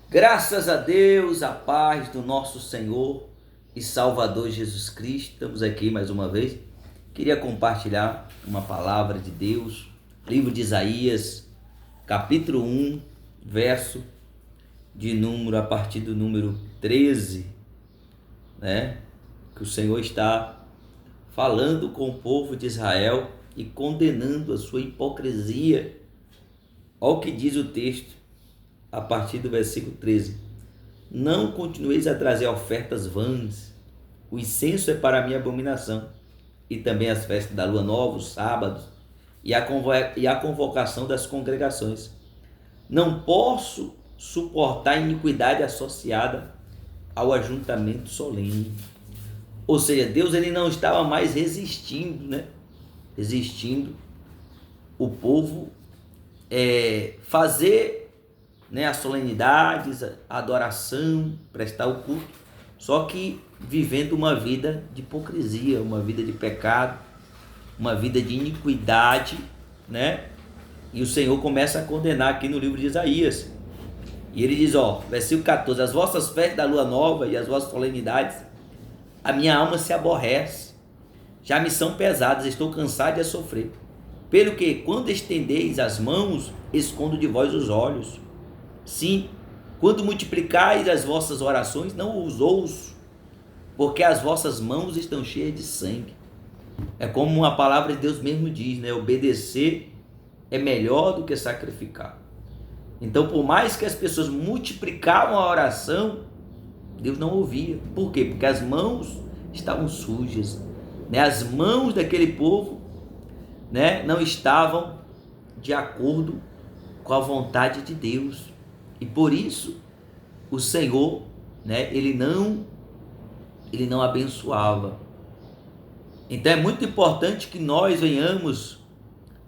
Graças a Deus, a paz do nosso Senhor e Salvador Jesus Cristo. Estamos aqui mais uma vez. Queria compartilhar uma palavra de Deus, livro de Isaías, capítulo 1, verso a partir do número 13, né? Que o Senhor está falando com o povo de Israel e condenando a sua hipocrisia. Olha o que diz o texto a partir do versículo 13: Não continueis a trazer ofertas vãs, o incenso é para a minha abominação, e também as festas da lua nova, os sábados, e a convocação das congregações. Não posso suportar iniquidade associada ao ajuntamento solene. Ou seja, Deus ele não estava mais resistindo, né? Resistindo o povo fazer, né, as solenidades, a adoração, prestar o culto, só que vivendo uma vida de hipocrisia, uma vida de pecado, uma vida de iniquidade, né? E o Senhor começa a condenar aqui no livro de Isaías. E ele diz, versículo 14: As vossas festas da lua nova e as vossas solenidades, a minha alma se aborrece, já me são pesadas, estou cansado de a sofrer. Pelo que, quando estendeis as mãos, escondo de vós os olhos. Sim, quando multiplicais as vossas orações, não os ouço, porque as vossas mãos estão cheias de sangue. É como a palavra de Deus mesmo diz, né? Obedecer é melhor do que sacrificar. Então, por mais que as pessoas multiplicavam a oração, Deus não ouvia. Por quê? Porque as mãos estavam sujas, né? As mãos daquele povo, né, não estavam de acordo com a vontade de Deus. E por isso o Senhor, né, ele não abençoava. Então é muito importante que nós venhamos,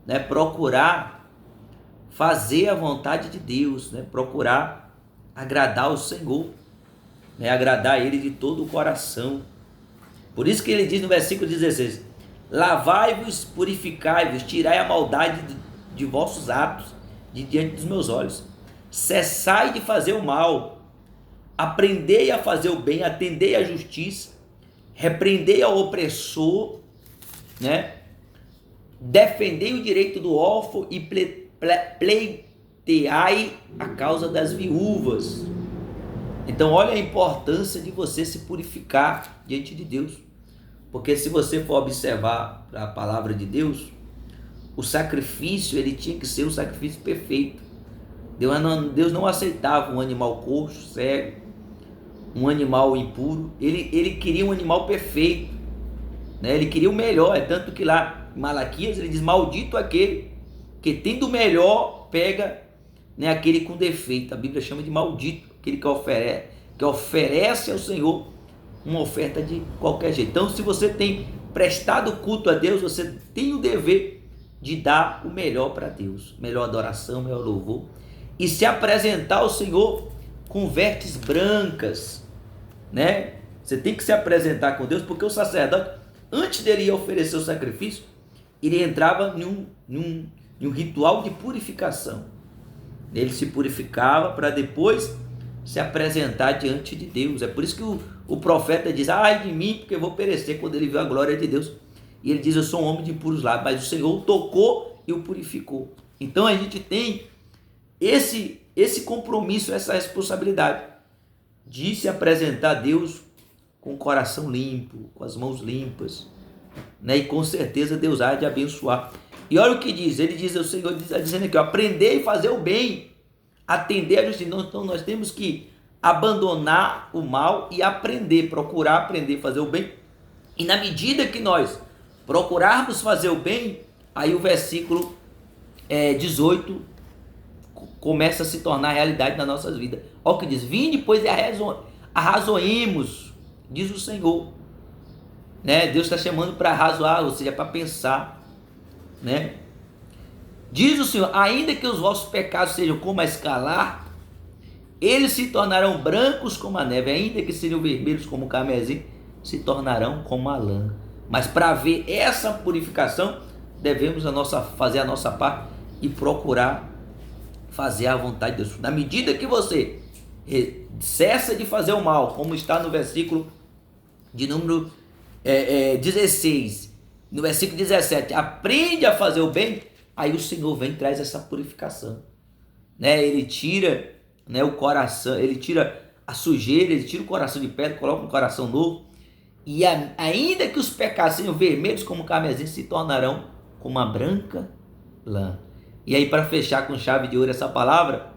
né, procurar fazer a vontade de Deus, né, procurar agradar o Senhor, né, agradar Ele de todo o coração. Por isso que ele diz no versículo 16: Lavai-vos, purificai-vos, tirai a maldade de vossos atos de diante dos meus olhos. Cessai de fazer o mal, aprendei a fazer o bem, atendei à justiça, repreendei ao opressor, né? Defendei o direito do órfão e pleiteai a causa das viúvas. Então olha a importância de você se purificar diante de Deus, porque se você for observar a palavra de Deus, o sacrifício ele tinha que ser um sacrifício perfeito. Deus não aceitava um animal coxo, cego, um animal impuro. Ele queria um animal perfeito, né? Ele queria o melhor. É tanto que lá em Malaquias ele diz: Maldito aquele que tendo o melhor pega, né, aquele com defeito. A Bíblia chama de maldito aquele que oferece ao Senhor uma oferta de qualquer jeito. Então, se você tem prestado culto a Deus, você tem o dever de dar o melhor para Deus, melhor adoração, melhor louvor, e se apresentar ao Senhor com vestes brancas, né? Você tem que se apresentar com Deus, porque o sacerdote, antes dele ir oferecer o sacrifício, ele entrava em um ritual de purificação. Ele se purificava para depois se apresentar diante de Deus. É por isso que o profeta diz: Ai de mim, porque eu vou perecer, quando ele viu a glória de Deus. E ele diz: Eu sou um homem de impuros lábios, mas o Senhor o tocou e o purificou. Então a gente tem esse compromisso, essa responsabilidade de se apresentar a Deus com o coração limpo, com as mãos limpas, né? E com certeza Deus há de abençoar. E olha o que diz, ele diz, o Senhor está dizendo aqui, aprender a fazer o bem, atender a justiça. Então nós temos que abandonar o mal e procurar aprender a fazer o bem. E na medida que nós procurarmos fazer o bem, aí o versículo 18 começa a se tornar realidade nas nossas vidas. Olha o que diz: Vinde, pois, e arrazoemos, diz o Senhor, né? Deus está chamando para arrazoar, ou seja, para pensar, né? Diz o Senhor: ainda que os vossos pecados sejam como a escarlate, eles se tornarão brancos como a neve, ainda que sejam vermelhos como o carmesim, se tornarão como a lã. Mas para ver essa purificação, devemos fazer a nossa parte e procurar fazer a vontade de Deus. Na medida que você cessa de fazer o mal, como está no versículo de número 16, no versículo 17, aprende a fazer o bem, aí o Senhor vem e traz essa purificação, né? Ele tira, né, o coração, ele tira a sujeira, ele tira o coração de pedra, coloca um coração novo, e ainda que os pecados sejam vermelhos como carmesim, se tornarão como a branca lã. E aí, para fechar com chave de ouro essa palavra,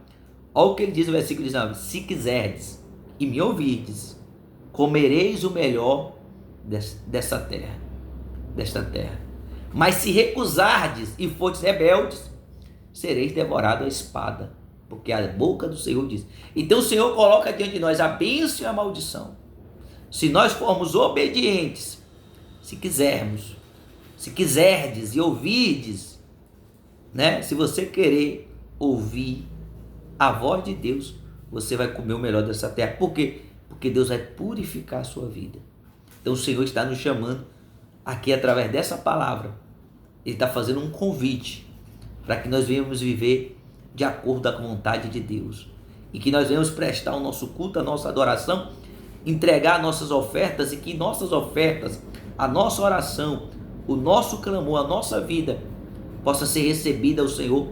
olha o que ele diz no versículo 19: se quiserdes e me ouvirdes, comereis o melhor desta terra. Mas se recusardes e fordes rebeldes, sereis devorados à espada, porque a boca do Senhor diz. Então o Senhor coloca diante de nós a bênção e a maldição. Se nós formos obedientes, se quisermos, se quiserdes e ouvirdes, né? Se você querer ouvir a voz de Deus, você vai comer o melhor dessa terra. Por quê? Porque Deus vai purificar a sua vida. Então o Senhor está nos chamando aqui através dessa palavra. Ele está fazendo um convite para que nós venhamos viver de acordo com a vontade de Deus, e que nós venhamos prestar o nosso culto, a nossa adoração, entregar nossas ofertas, e que nossas ofertas, a nossa oração, o nosso clamor, a nossa vida possa ser recebida ao Senhor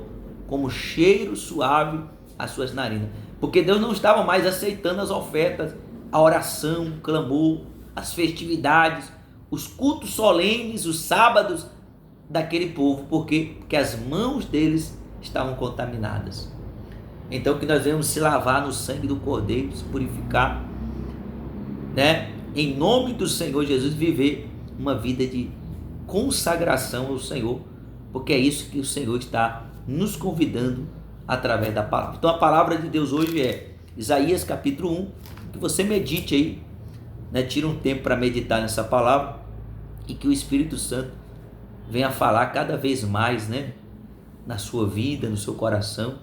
como cheiro suave às suas narinas, porque Deus não estava mais aceitando as ofertas, a oração, o clamor, as festividades, os cultos solenes, os sábados daquele povo. Por quê? Porque as mãos deles estavam contaminadas. Então que nós venhamos se lavar no sangue do Cordeiro, se purificar, né? Em nome do Senhor Jesus, viver uma vida de consagração ao Senhor, porque é isso que o Senhor está nos convidando através da palavra. Então a palavra de Deus hoje é Isaías capítulo 1, que você medite aí, né? Tira um tempo para meditar nessa palavra, e que o Espírito Santo venha falar cada vez mais, né, na sua vida, no seu coração,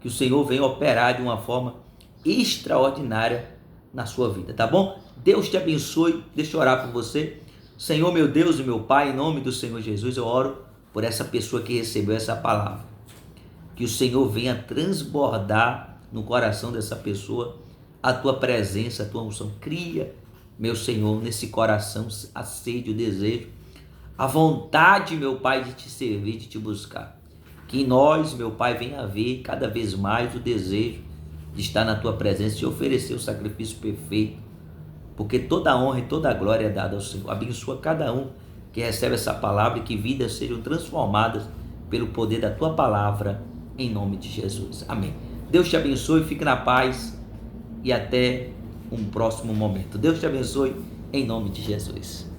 que o Senhor venha operar de uma forma extraordinária na sua vida, tá bom? Deus te abençoe. Deixa eu orar por você. Senhor, meu Deus e meu Pai, em nome do Senhor Jesus, eu oro por essa pessoa que recebeu essa palavra, que o Senhor venha transbordar no coração dessa pessoa a tua presença, a tua unção. Cria, meu Senhor, nesse coração a sede, o desejo, a vontade, meu Pai, de te servir, de te buscar. Que em nós, meu Pai, venha haver cada vez mais o desejo de estar na tua presença e oferecer o sacrifício perfeito, porque toda a honra e toda a glória é dada ao Senhor. Abençoa cada um que recebe essa palavra, e que vidas sejam transformadas pelo poder da tua palavra, em nome de Jesus. Amém. Deus te abençoe, fique na paz e até um próximo momento. Deus te abençoe, em nome de Jesus.